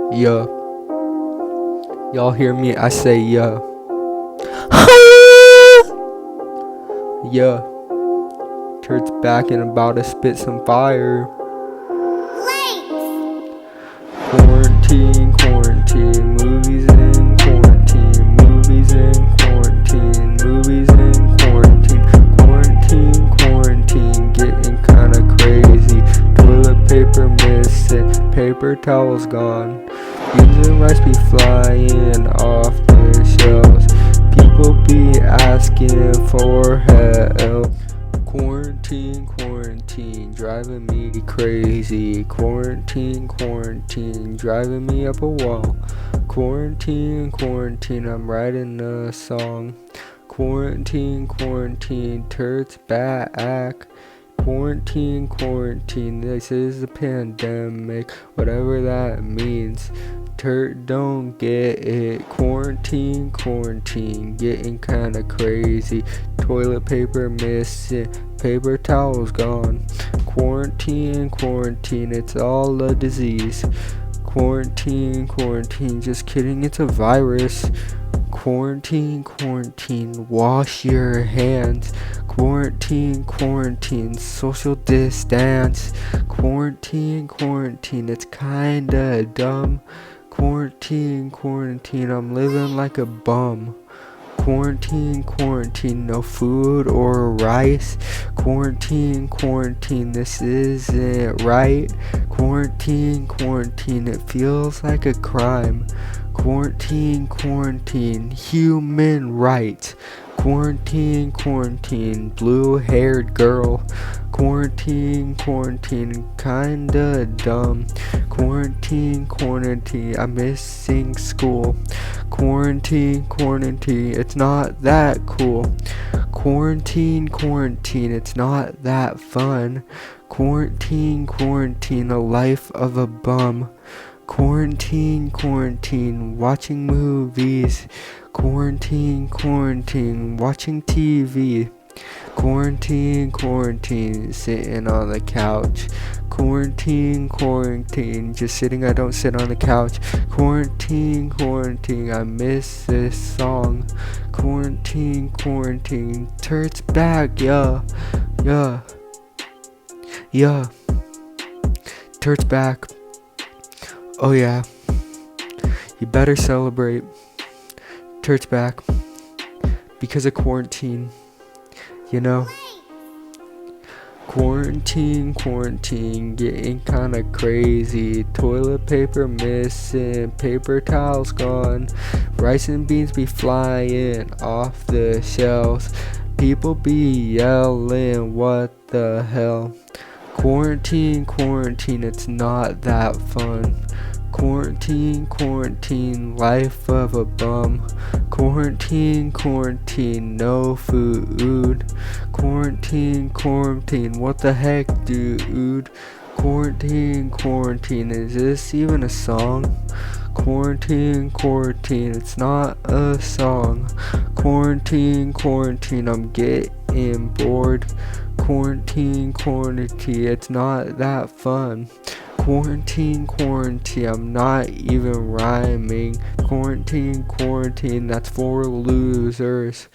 Yeah, y'all hear me? I say yeah. Yeah, Turt's back and about to spit some fire. Quarantine, quarantine, movies in quarantine, movies in quarantine, movies in quarantine, quarantine, quarantine, getting kinda crazy. Toilet paper missing, paper towels gone. Beans and rice be flying off the shelves. People be asking for help. Quarantine, quarantine, driving me crazy. Quarantine, quarantine, driving me up a wall. Quarantine, quarantine, I'm writing a song. Quarantine, quarantine, Turt's back. Quarantine, quarantine, this is a pandemic, whatever that means. Turt don't get it. Quarantine, quarantine, getting kinda crazy. Toilet paper missing, paper towels gone. Quarantine, quarantine, it's all a disease. Quarantine, quarantine, just kidding, it's a virus. Quarantine, quarantine, wash your hands. Quarantine, quarantine, social distance. Quarantine, quarantine, it's kinda dumb. Quarantine, quarantine, I'm living like a bum. Quarantine, quarantine, no food or rice. Quarantine, quarantine, this isn't right. Quarantine, quarantine, it feels like a crime. Quarantine, quarantine, human rights. Quarantine, quarantine, blue-haired girl. Quarantine, quarantine, kinda dumb. Quarantine, quarantine, I'm missing school. Quarantine, quarantine, it's not that cool. Quarantine, quarantine, it's not that fun. Quarantine, quarantine, the life of a bum. Quarantine, quarantine, watching movies. Quarantine, quarantine, watching TV. Quarantine, quarantine, sitting on the couch. Quarantine, quarantine, just sitting, I don't sit on the couch. Quarantine, quarantine, I miss this song. Quarantine, quarantine, Turt's back, yeah, yeah, yeah. Turt's back. Oh yeah, you better celebrate. Turt's back because of quarantine, you know. Quarantine, quarantine, getting kinda crazy. Toilet paper missing, paper towels gone. Rice and beans be flying off the shelves. People be yelling, what the hell? Quarantine, quarantine, it's not that fun. Quarantine, quarantine, life of a bum. Quarantine, quarantine, no food. Quarantine, quarantine, what the heck, dude? Quarantine, quarantine, is this even a song? Quarantine, quarantine, it's not a song. Quarantine, quarantine, I'm getting bored. Quarantine, quarantine, it's not that fun. Quarantine, quarantine, I'm not even rhyming. Quarantine, quarantine, that's for losers.